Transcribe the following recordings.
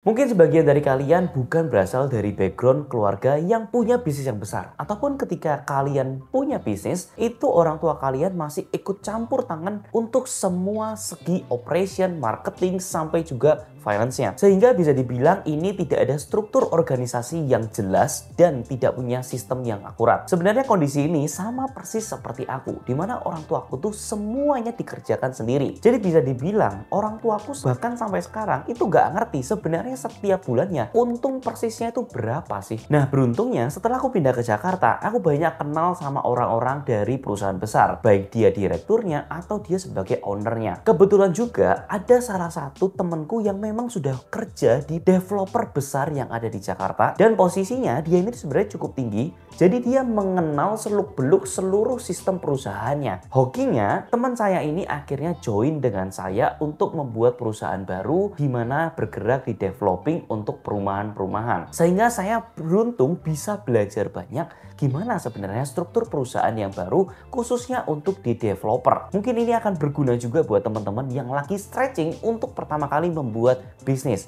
Mungkin sebagian dari kalian bukan berasal dari background keluarga yang punya bisnis yang besar. Ataupun ketika kalian punya bisnis, itu orang tua kalian masih ikut campur tangan untuk semua segi operation, marketing, sampai juga finance-nya. Sehingga bisa dibilang ini tidak ada struktur organisasi yang jelas dan tidak punya sistem yang akurat. Sebenarnya kondisi ini sama persis seperti aku, di mana orang tuaku tuh semuanya dikerjakan sendiri. Jadi bisa dibilang orang tuaku bahkan sampai sekarang itu nggak ngerti sebenarnya setiap bulannya untung persisnya itu berapa sih. Nah beruntungnya setelah aku pindah ke Jakarta, aku banyak kenal sama orang-orang dari perusahaan besar, baik dia direkturnya atau dia sebagai ownernya. Kebetulan juga ada salah satu temenku yang memang sudah kerja di developer besar yang ada di Jakarta, dan posisinya dia ini sebenarnya cukup tinggi, jadi dia mengenal seluk-beluk seluruh sistem perusahaannya. Hokinya teman saya ini akhirnya join dengan saya untuk membuat perusahaan baru di mana bergerak di developing untuk perumahan-perumahan. Sehingga saya beruntung bisa belajar banyak gimana sebenarnya struktur perusahaan yang baru khususnya untuk di developer. Mungkin ini akan berguna juga buat teman-teman yang lagi stretching untuk pertama kali membuat bisnis.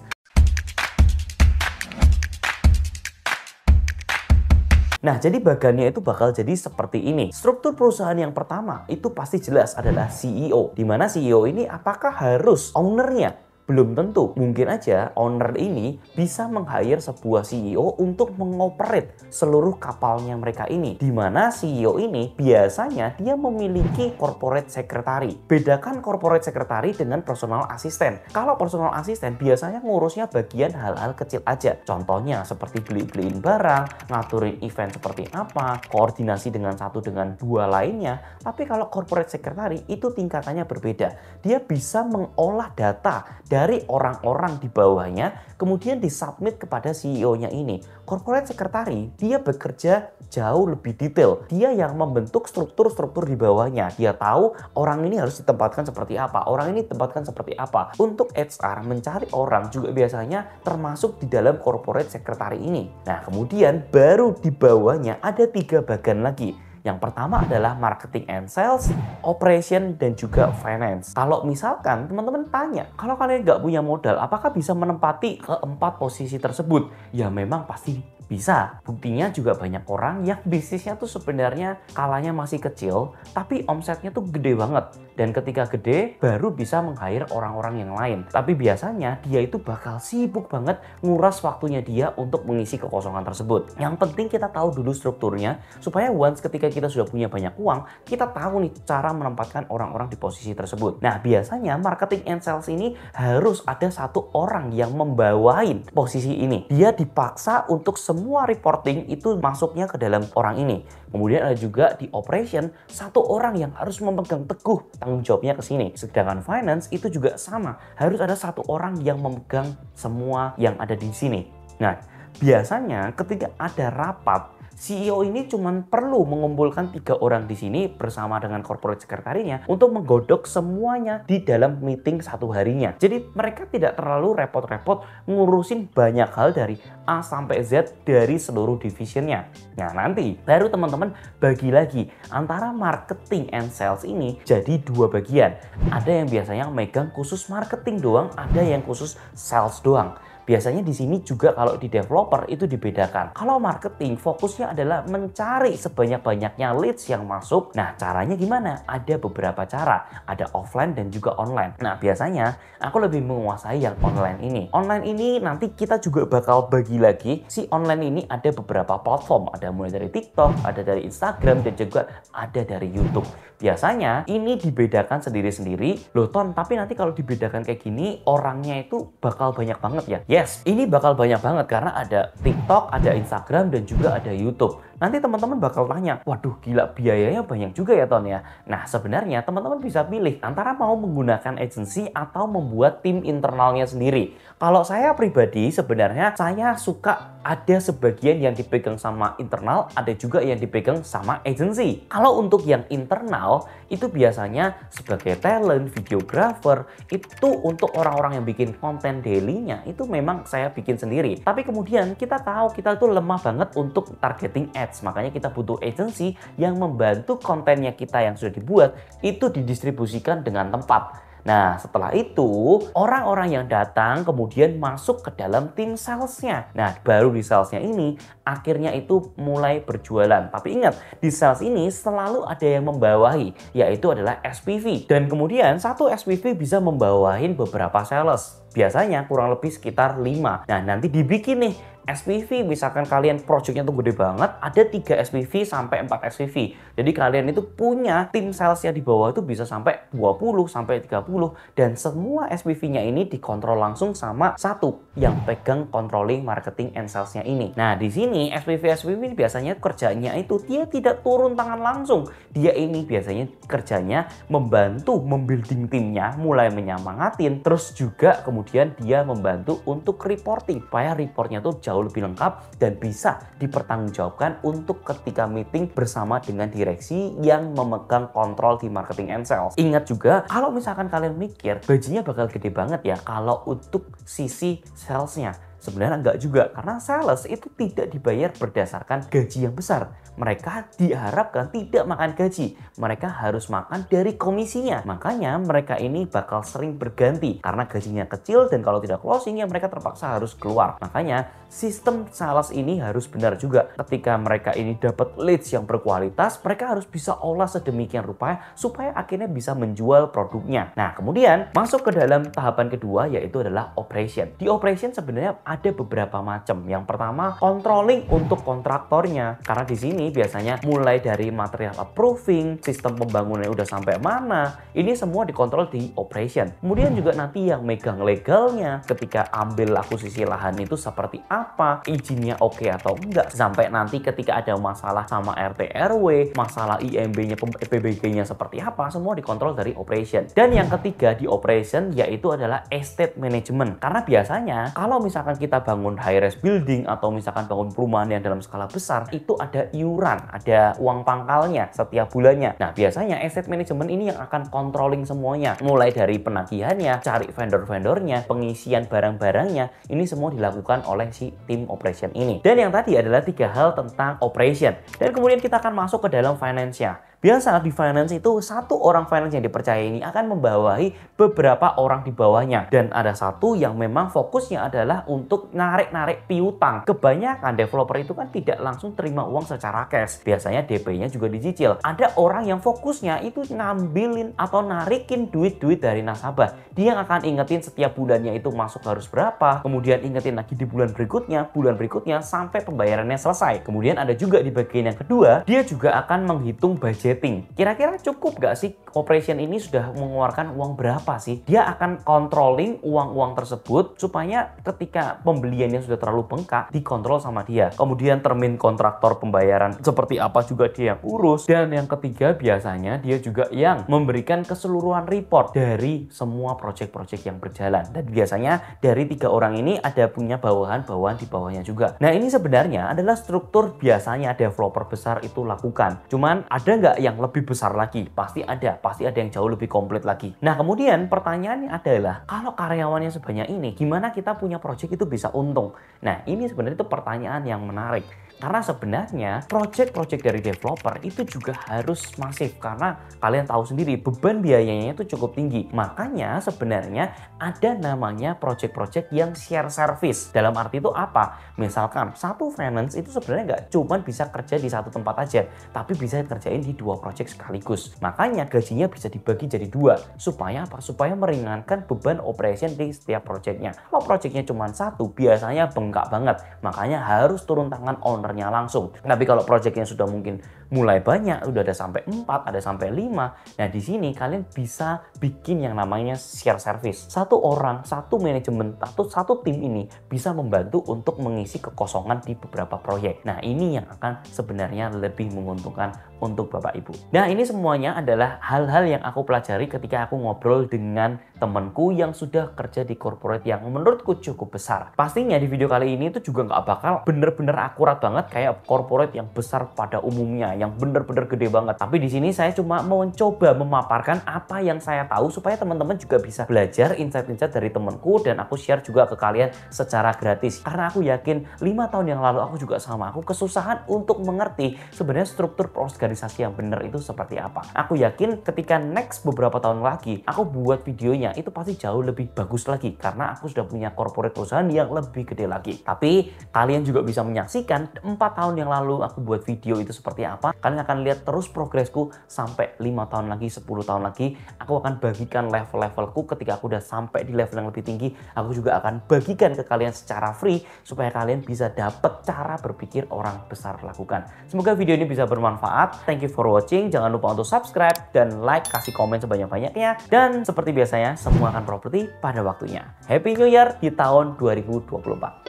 Nah, jadi bagannya itu bakal jadi seperti ini. Struktur perusahaan yang pertama itu pasti jelas adalah CEO. Di mana CEO ini apakah harus ownernya? Belum tentu. Mungkin aja owner ini bisa meng-hire sebuah CEO untuk mengoperate seluruh kapalnya mereka ini. Di mana CEO ini biasanya dia memiliki corporate secretary. Bedakan corporate secretary dengan personal assistant. Kalau personal assistant biasanya ngurusnya bagian hal-hal kecil aja. Contohnya seperti beli-beliin barang, ngaturin event seperti apa, koordinasi dengan satu dengan dua lainnya. Tapi kalau corporate secretary itu tingkatannya berbeda. Dia bisa mengolah data dari orang-orang di bawahnya, kemudian disubmit kepada CEO-nya ini. Corporate Secretary, dia bekerja jauh lebih detail. Dia yang membentuk struktur-struktur di bawahnya. Dia tahu orang ini harus ditempatkan seperti apa, orang ini ditempatkan seperti apa. Untuk HR, mencari orang juga biasanya termasuk di dalam Corporate Secretary ini. Nah, kemudian baru di bawahnya ada 3 bagian lagi. Yang pertama adalah marketing and sales, operation, dan juga finance. Kalau misalkan teman-teman tanya, kalau kalian nggak punya modal, apakah bisa menempati keempat posisi tersebut? Ya memang pasti bisa. Buktinya juga banyak orang yang bisnisnya tuh sebenarnya skalanya masih kecil, tapi omsetnya tuh gede banget. Dan ketika gede, baru bisa meng-hire orang-orang yang lain. Tapi biasanya dia itu bakal sibuk banget nguras waktunya dia untuk mengisi kekosongan tersebut. Yang penting kita tahu dulu strukturnya, supaya once ketika kita sudah punya banyak uang, kita tahu nih cara menempatkan orang-orang di posisi tersebut. Nah biasanya marketing and sales ini harus ada satu orang yang membawain posisi ini. Dia dipaksa untuk semua reporting itu masuknya ke dalam orang ini. Kemudian ada juga di operation, satu orang yang harus memegang teguh tanggung jawabnya ke sini. Sedangkan finance itu juga sama, harus ada satu orang yang memegang semua yang ada di sini. Nah, biasanya ketika ada rapat, CEO ini cuma perlu mengumpulkan 3 orang di sini bersama dengan corporate secretary-nya untuk menggodok semuanya di dalam meeting satu harinya. Jadi mereka tidak terlalu repot-repot ngurusin banyak hal dari A sampai Z dari seluruh divisionnya. Nah nanti baru teman-teman bagi lagi antara marketing and sales ini jadi 2 bagian. Ada yang biasanya megang khusus marketing doang, ada yang khusus sales doang. Biasanya di sini juga kalau di developer itu dibedakan. Kalau marketing fokusnya adalah mencari sebanyak-banyaknya leads yang masuk. Nah caranya gimana? Ada beberapa cara. Ada offline dan juga online. Nah biasanya aku lebih menguasai yang online ini. Online ini nanti kita juga bakal bagi lagi. Si online ini ada beberapa platform. Ada mulai dari TikTok, ada dari Instagram, dan juga ada dari YouTube. Biasanya ini dibedakan sendiri-sendiri. Loh Ton, tapi nanti kalau dibedakan kayak gini orangnya itu bakal banyak banget ya? Yes, ini bakal banyak banget karena ada TikTok, ada Instagram, dan juga ada YouTube. Nanti teman-teman bakal tanya, waduh gila biayanya banyak juga ya Ton ya. Nah sebenarnya teman-teman bisa pilih antara mau menggunakan agency atau membuat tim internalnya sendiri. Kalau saya pribadi sebenarnya saya suka ada sebagian yang dipegang sama internal, ada juga yang dipegang sama agency. Kalau untuk yang internal itu biasanya sebagai talent, videographer, itu untuk orang-orang yang bikin konten daily-nya itu memang saya bikin sendiri. Tapi kemudian kita tahu kita tuh lemah banget untuk targeting ads, makanya kita butuh agency yang membantu kontennya kita yang sudah dibuat itu didistribusikan dengan tepat. Nah, setelah itu orang-orang yang datang kemudian masuk ke dalam tim salesnya. Nah, baru di salesnya ini akhirnya itu mulai berjualan. Tapi ingat, di sales ini selalu ada yang membawahi, yaitu adalah SPV. Dan kemudian satu SPV bisa membawahin beberapa sales. Biasanya kurang lebih sekitar 5. Nah, nanti dibikin nih SPV, misalkan kalian projectnya tuh gede banget, ada 3 SPV sampai 4 SPV. Jadi kalian itu punya tim salesnya di bawah itu bisa sampai 20 sampai 30 dan semua SPV-nya ini dikontrol langsung sama satu yang pegang controlling marketing and salesnya ini. Nah, di sini SPV biasanya kerjanya itu dia tidak turun tangan langsung. Dia ini biasanya kerjanya membantu membuilding timnya, mulai menyemangatin, terus juga kemudian dia membantu untuk reporting supaya reportnya tuh jauh lebih lengkap dan bisa dipertanggungjawabkan untuk ketika meeting bersama dengan direksi yang memegang kontrol di marketing and sales. Ingat juga, kalau misalkan kalian mikir gajinya bakal gede banget ya kalau untuk sisi salesnya. Sebenarnya enggak juga, karena sales itu tidak dibayar berdasarkan gaji yang besar. Mereka diharapkan tidak makan gaji, mereka harus makan dari komisinya. Makanya mereka ini bakal sering berganti karena gajinya kecil dan kalau tidak closing ya mereka terpaksa harus keluar. Makanya sistem sales ini harus benar juga. Ketika mereka ini dapat leads yang berkualitas, mereka harus bisa olah sedemikian rupa supaya akhirnya bisa menjual produknya. Nah, kemudian masuk ke dalam tahapan kedua yaitu adalah operation. Di operation sebenarnya ada beberapa macam. Yang pertama, controlling untuk kontraktornya. Karena di sini biasanya mulai dari material approving, sistem pembangunannya udah sampai mana, ini semua dikontrol di operation. Kemudian juga nanti yang megang legalnya, ketika ambil akuisisi lahan itu seperti apa, izinnya oke atau enggak, sampai nanti ketika ada masalah sama RT RW, masalah IMB-nya, PBG-nya seperti apa, semua dikontrol dari operation. Dan yang ketiga di operation yaitu adalah estate management. Karena biasanya kalau misalkan kita bangun high-rise building atau misalkan bangun perumahan yang dalam skala besar, itu ada iuran, ada uang pangkalnya setiap bulannya. Nah, biasanya asset management ini yang akan controlling semuanya. Mulai dari penagihannya, cari vendor-vendornya, pengisian barang-barangnya, ini semua dilakukan oleh si tim operation ini. Dan yang tadi adalah 3 hal tentang operation. Dan kemudian kita akan masuk ke dalam finance-nya. Biasa di finance itu satu orang finance yang dipercaya ini akan membawahi beberapa orang di bawahnya. Dan ada satu yang memang fokusnya adalah untuk narik-narik piutang. Kebanyakan developer itu kan tidak langsung terima uang secara cash. Biasanya DP-nya juga dicicil. Ada orang yang fokusnya itu ngambilin atau narikin duit-duit dari nasabah. Dia akan ingetin setiap bulannya itu masuk harus berapa. Kemudian ingetin lagi di bulan berikutnya sampai pembayarannya selesai. Kemudian ada juga di bagian yang kedua, dia juga akan menghitung budget. Kira-kira cukup gak sih operation ini sudah mengeluarkan uang berapa sih? Dia akan controlling uang-uang tersebut supaya ketika pembeliannya sudah terlalu bengkak dikontrol sama dia. Kemudian termin kontraktor pembayaran seperti apa juga dia yang urus. Dan yang ketiga biasanya dia juga yang memberikan keseluruhan report dari semua project-project yang berjalan. Dan biasanya dari 3 orang ini ada punya bawahan-bawahan di bawahnya juga. Nah, ini sebenarnya adalah struktur biasanya developer besar itu lakukan. Cuman ada nggak yang lebih besar lagi? Pasti ada yang jauh lebih komplit lagi. Nah, kemudian pertanyaannya adalah kalau karyawannya sebanyak ini, gimana kita punya project itu bisa untung? Nah, ini sebenarnya itu pertanyaan yang menarik. Karena sebenarnya project-project dari developer itu juga harus masif karena kalian tahu sendiri beban biayanya itu cukup tinggi. Makanya sebenarnya ada namanya project-project yang share service. Dalam arti itu apa? Misalkan satu finance itu sebenarnya nggak cuma bisa kerja di satu tempat aja, tapi bisa kerjain di 2 project sekaligus. Makanya gajinya bisa dibagi jadi 2. Supaya apa? Supaya meringankan beban operation di setiap projectnya. Kalau projectnya cuma 1, biasanya bengkak banget. Makanya harus turun tangan owner langsung. Tapi kalau projectnya sudah mungkin mulai banyak, udah ada sampai 4, ada sampai 5. Nah, di sini kalian bisa bikin yang namanya share service. Satu orang, satu manajemen, atau satu tim ini bisa membantu untuk mengisi kekosongan di beberapa proyek. Nah, ini yang akan sebenarnya lebih menguntungkan untuk Bapak Ibu. Nah, ini semuanya adalah hal-hal yang aku pelajari ketika aku ngobrol dengan temanku yang sudah kerja di corporate yang menurutku cukup besar. Pastinya di video kali ini itu juga nggak bakal bener-bener akurat banget kayak corporate yang besar pada umumnya yang bener-bener gede banget. Tapi di sini saya cuma mau mencoba memaparkan apa yang saya tahu supaya teman-teman juga bisa belajar insight-insight dari temanku dan aku share juga ke kalian secara gratis. Karena aku yakin 5 tahun yang lalu aku juga sama, aku kesusahan untuk mengerti sebenarnya struktur organisasi yang benar itu seperti apa. Aku yakin ketika next beberapa tahun lagi aku buat videonya itu pasti jauh lebih bagus lagi karena aku sudah punya corporate perusahaan yang lebih gede lagi. Tapi kalian juga bisa menyaksikan 4 tahun yang lalu aku buat video itu seperti apa. Kalian akan lihat terus progresku sampai 5 tahun lagi, 10 tahun lagi. Aku akan bagikan level-levelku ketika aku udah sampai di level yang lebih tinggi. Aku juga akan bagikan ke kalian secara free supaya kalian bisa dapat cara berpikir orang besar lakukan. Semoga video ini bisa bermanfaat. Thank you for watching. Jangan lupa untuk subscribe dan like, kasih komen sebanyak-banyaknya. Dan seperti biasanya, semua akan properti pada waktunya. Happy New Year di tahun 2024.